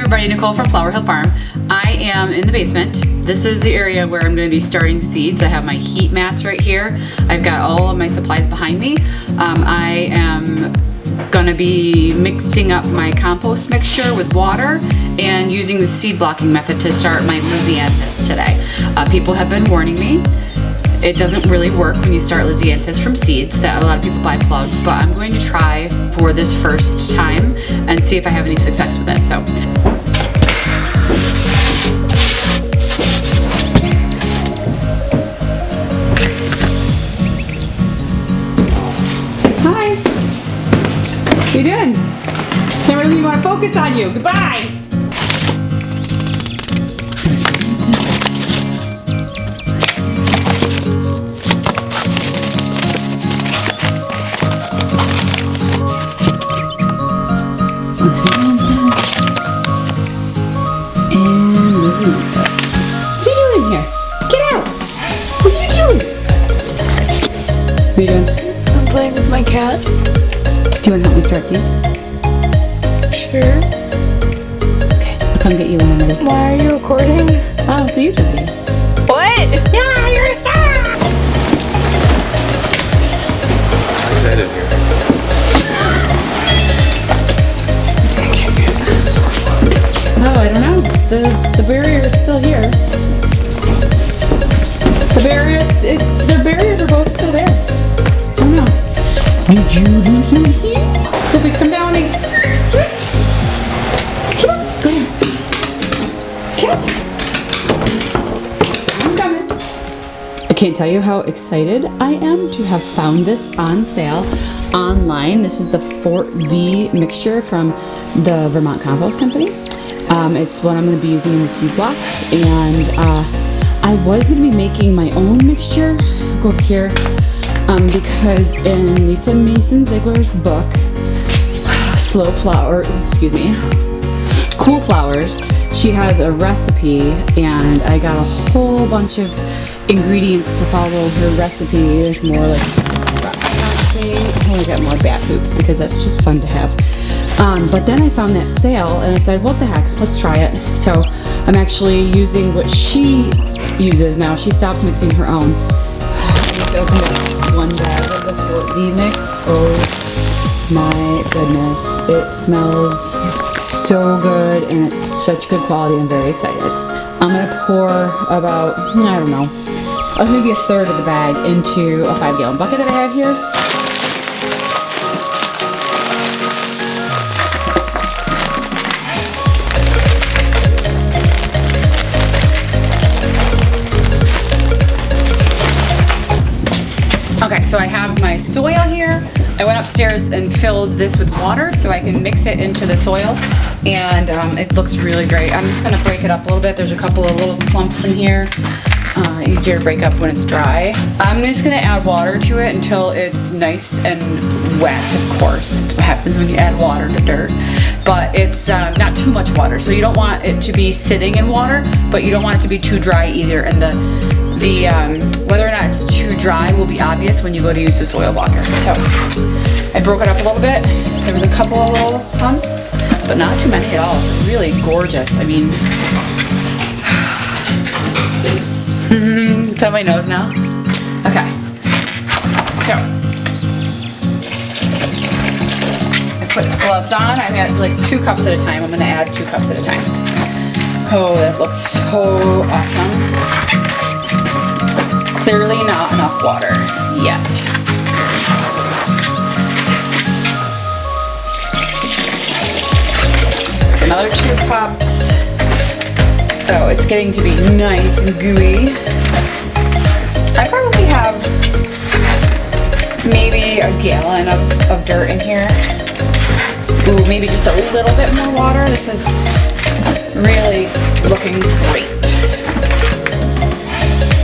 everybody, Nicole from Flower Hill Farm. I am in the basement. This is the area where I'm going to be starting seeds. I have my heat mats right here. I've got all of my supplies behind me. I am going to be mixing up my compost mixture with water and using the seed blocking method to start my Lisianthus today. People have been warning me. It doesn't really work when you start Lisianthus from seeds. That a lot of people buy plugs, but I'm going to try for this first time and see if I have any success with it. So. Hi. How you doing? Can't really want to focus on you. Goodbye. What are you doing here? Get out! What are you doing? What are you doing? I'm playing with my cat. Do you want to help me start seeds? Sure. Okay, I'll come get you when I'm ready. Why are you recording? Oh, it's a YouTube video. What? Yeah, you're a star! I'm excited here. Oh, I don't know. The barrier is still here. The barriers are both still there. Oh no. Did you do something? Poopy, come down and come on, go down. Come on. I'm coming. I can't tell you how excited I am to have found this on sale online. This is the Fort V mixture from the Vermont Compost Company. It's what I'm going to be using in the seed blocks, and I was going to be making my own mixture. Go up here, because in Lisa Mason Ziegler's book, Cool Flowers, she has a recipe, and I got a whole bunch of ingredients to follow her recipe. There's more like, I got more bat poop because that's just fun to have. But then I found that sale and I said, what the heck, let's try it. So I'm actually using what she uses now. She stopped mixing her own. I just opened up one bag of the Fort V mix. Oh my goodness. It smells so good and it's such good quality. I'm very excited. I'm going to pour about, I don't know, maybe a third of the bag into a 5-gallon bucket that I have here. Okay, so I have my soil here. I went upstairs and filled this with water so I can mix it into the soil, and it looks really great. I'm just gonna break it up a little bit. There's a couple of little clumps in here. Easier to break up when it's dry. I'm just gonna add water to it until it's nice and wet, of course. That's what happens when you add water to dirt. But it's not too much water, so you don't want it to be sitting in water, but you don't want it to be too dry either. And whether or not it's too dry will be obvious when you go to use the soil blocker. So I broke it up a little bit. There was a couple of little clumps, but not too many at all. It's really gorgeous. I mean, it's on my nose now. Okay, so I put the gloves on. I had like 2 cups at a time. I'm gonna add 2 cups at a time. Oh, that looks so awesome. Clearly not enough water yet. Another 2 cups. Oh, it's getting to be nice and gooey. I probably have maybe a gallon of dirt in here. Ooh, maybe just a little bit more water. This is really looking great.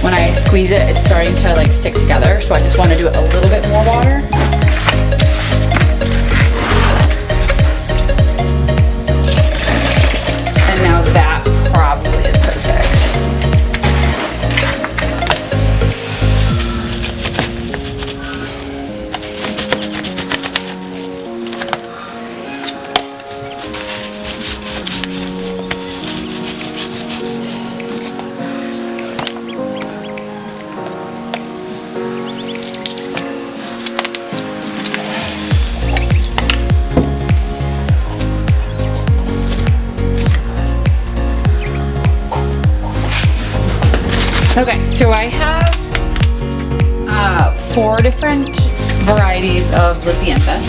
When I squeeze it, it's starting to like stick together, so I just want to do a little bit more water. And now that probably is perfect. Okay, so I have 4 different varieties of Lisianthus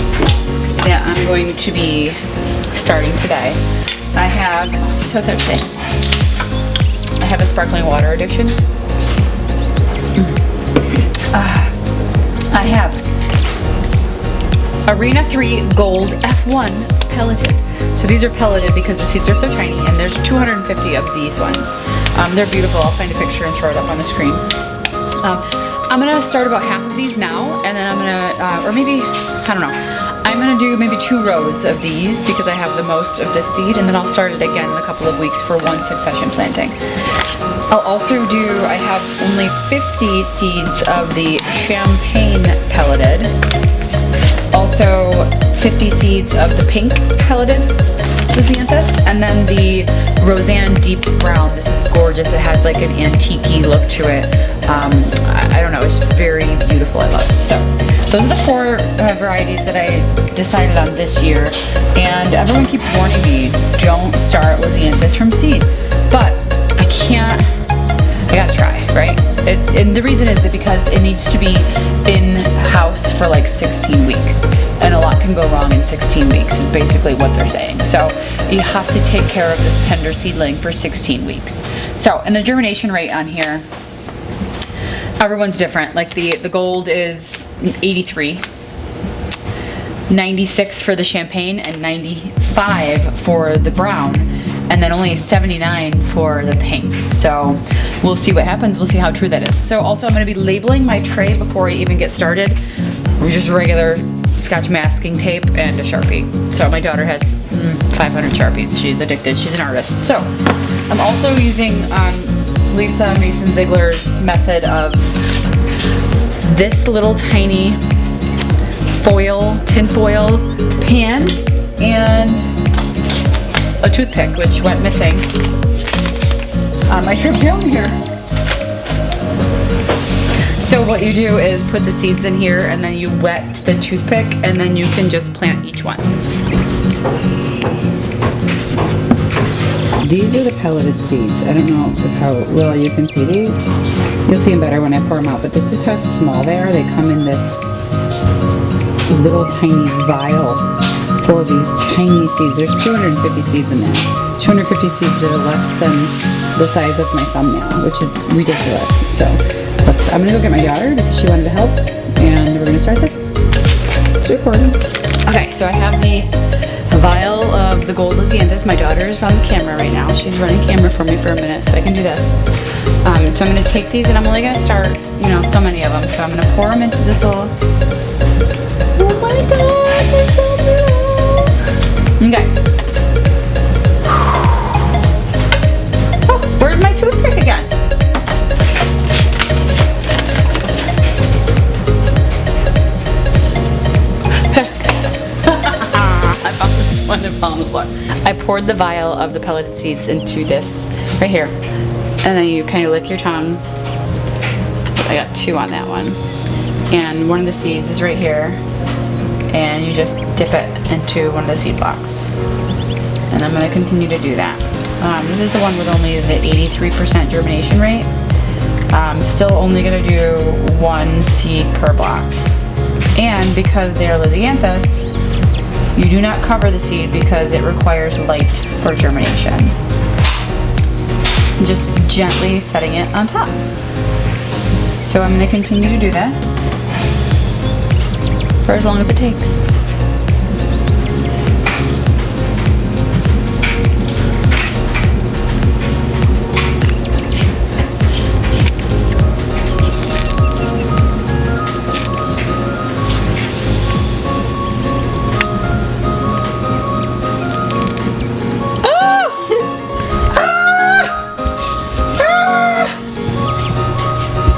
that I'm going to be starting today. I have, so thirsty. I have a sparkling water addiction. I have Arena 3 Gold F1 pelleted. So these are pelleted because the seeds are so tiny, and there's 250 of these ones. They're beautiful. I'll find a picture and throw it up on the screen. I'm gonna start about half of these now, and then I'm gonna, or maybe, I don't know. I'm gonna do maybe 2 rows of these because I have the most of this seed, and then I'll start it again in a couple of weeks for 1 succession planting. I'll also do, I have only 50 seeds of the champagne pelleted. Also 50 seeds of the pink pelleted Lisianthus, and then the Roseanne Deep Brown. This is gorgeous. It has like an antique-y look to it. I don't know, it's very beautiful. I love it. So those are the 4 varieties that I decided on this year, and everyone keeps warning me, don't start Lisianthus from seed, but I can't. I gotta try, right? And the reason is that because it needs to be in house for like 16 weeks, and a lot can go wrong in 16 weeks is basically what they're saying. So you have to take care of this tender seedling for 16 weeks. So, and the germination rate on here, everyone's different. Like the gold is 83, 96 for the champagne, and 95 for the brown, and then only 79 for the pink. So we'll see what happens. We'll see how true that is. So also I'm gonna be labeling my tray before I even get started with just regular Scotch masking tape and a Sharpie. So my daughter has 500 Sharpies. She's addicted. She's an artist. So I'm also using Lisa Mason Ziegler's method of this little tiny tin foil pan and a toothpick, which went missing. I tripped down here. So what you do is put the seeds in here, and then you wet the toothpick, and then you can just plant each one. These are the pelleted seeds. I don't know how well you can see these. You'll see them better when I pour them out, but this is how small they are. They come in this little tiny vial for these tiny seeds. There's 250 seeds in there. 250 seeds that are less than the size of my thumbnail, which is ridiculous. So I'm gonna go get my daughter because she wanted to help, and we're gonna start this. It's recording. Okay, so I have the vial of the gold Lisianthus. My daughter is on the camera right now. She's running camera for me for a minute so I can do this. So I'm gonna take these, and I'm only gonna start, so many of them. So I'm gonna pour them into this little, oh my god, they're so beautiful. Okay. Oh, where's my toothpick again? I found this one and found the floor. I poured the vial of the pelleted seeds into this right here, and then you kind of lick your tongue. I got 2 on that one, and one of the seeds is right here, and you just dip it into one of the seed blocks, and I'm going to continue to do that. This is the one with only the 83% germination rate. I'm still only going to do 1 seed per block, and because they're Lisianthus, you do not cover the seed because it requires light for germination. I'm just gently setting it on top. So I'm going to continue to do this for as long as it takes.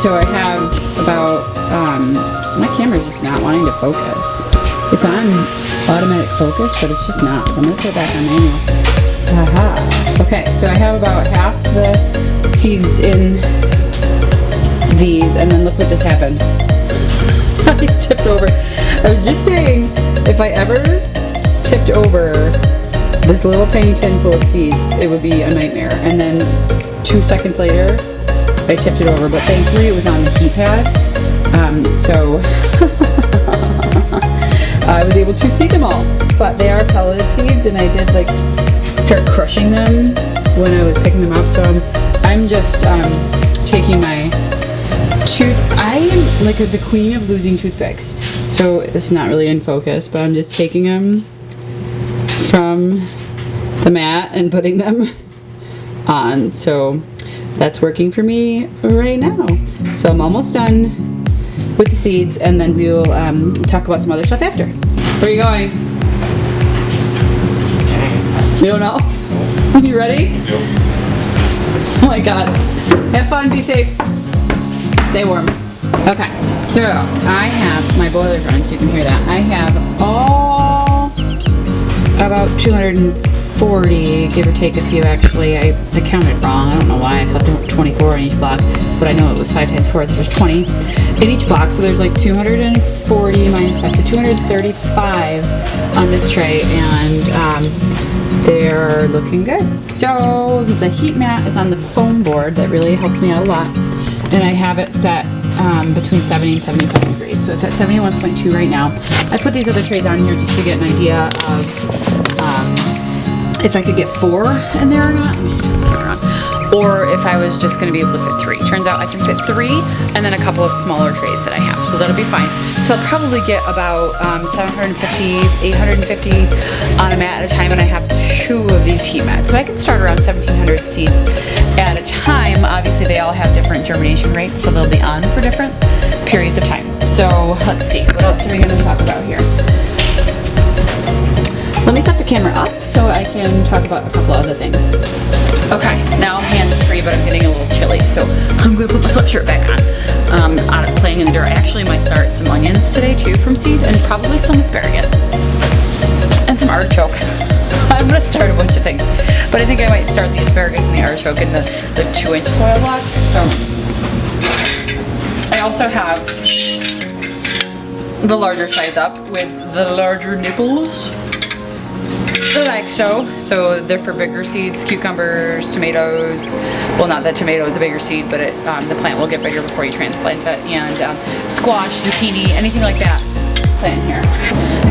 So I have about, my camera's just not wanting to focus. It's on automatic focus, but it's just not. So I'm gonna put it back on manual. Aha. Okay, so I have about half the seeds in these, and then look what just happened. I tipped over. I was just saying, if I ever tipped over this little tiny tin full of seeds, it would be a nightmare. And then 2 seconds later, I I tipped it over, but thankfully it was on the heat pad. So I was able to seed them all. But they are pelleted seeds, and I did like start crushing them when I was picking them up. So I'm just taking my I am like the queen of losing toothpicks. So it's not really in focus, but I'm just taking them from the mat and putting them on. So that's working for me right now. So I'm almost done with the seeds, and then we will talk about some other stuff after. Where are you going? You don't know? You ready? Oh my god. Have fun, be safe. Stay warm. Okay, so I have my boiler running, so you can hear that. I have all about 240, give or take a few actually. I counted wrong. I don't know why. I thought there were 24 in each block, but I know it was 5 times 4, so there's 20 in each box. So there's like 240 minus 5, so 235 on this tray, and they're looking good. So the heat mat is on the foam board. That really helped me out a lot. And I have it set between 70 and 75 degrees. So it's at 71.2 right now. I put these other trays on here just to get an idea of if I could get 4 in there or not. Or if I was just going to be able to fit 3. Turns out I can fit 3 and then a couple of smaller trays that I have. So that'll be fine. So I'll probably get about 750, 850 on a mat at a time, and I have 2 of these heat mats. So I can start around 1,700 seeds at a time. Obviously they all have different germination rates, so they'll be on for different periods of time. So let's see, what else are we going to talk about here? Let me set the camera up so I can talk about a couple other things. Okay, now I'm hands-free, but I'm getting a little chilly, so I'm going to put my sweatshirt back on. Out of playing in the dirt. I actually might start some onions today too from seed, and probably some asparagus. And some artichoke. I'm going to start a bunch of things. But I think I might start the asparagus and the artichoke in the 2-inch soil block. So I also have the larger size up with the larger nipples. Like so. So they're for bigger seeds, cucumbers, tomatoes. Well, not that tomato is a bigger seed, but the plant will get bigger before you transplant it. And squash, zucchini, anything like that plant here.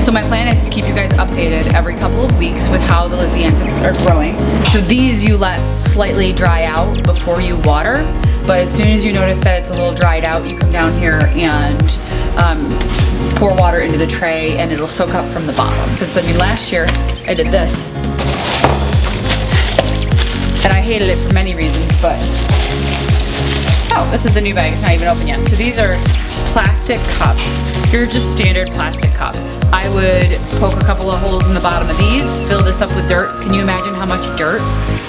So my plan is to keep you guys updated every couple of weeks with how the Lisianthus are growing. So these you let slightly dry out before you water. But as soon as you notice that it's a little dried out, you come down here and pour water into the tray, and it'll soak up from the bottom. Because I mean, last year I did this, and I hated it for many reasons, but oh, this is the new bag. It's not even open yet. So these are plastic cups. They're just standard plastic cups. I would poke a couple of holes in the bottom of these, fill this up with dirt. Can you imagine how much dirt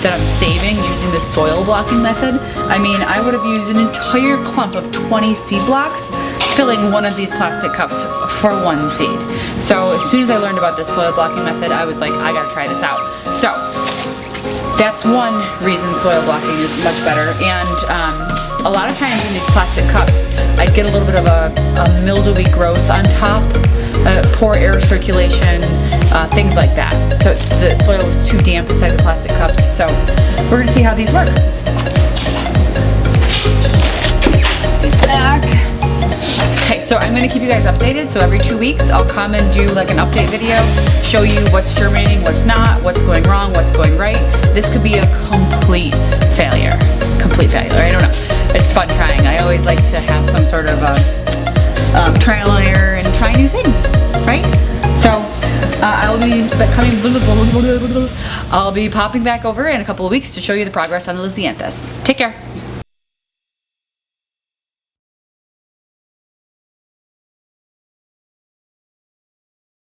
that I'm saving using this soil blocking method? I mean, I would have used an entire clump of 20 seed blocks filling one of these plastic cups for one seed. So as soon as I learned about this soil blocking method, I was like, I gotta try this out. So that's one reason soil blocking is much better. And a lot of times in these plastic cups, I'd get a little bit of a mildewy growth on top, poor air circulation, things like that. So the soil was too damp inside the plastic cups. So we're gonna see how these work. Back. Okay, so I'm going to keep you guys updated. So every 2 weeks I'll come and do like an update video, show you what's germinating, what's not, what's going wrong, what's going right. This could be a complete failure. Complete failure, I don't know. It's fun trying. I always like to have some sort of trial and error and try new things, right? So I'll be popping back over in a couple of weeks to show you the progress on the Lisianthus. Take care.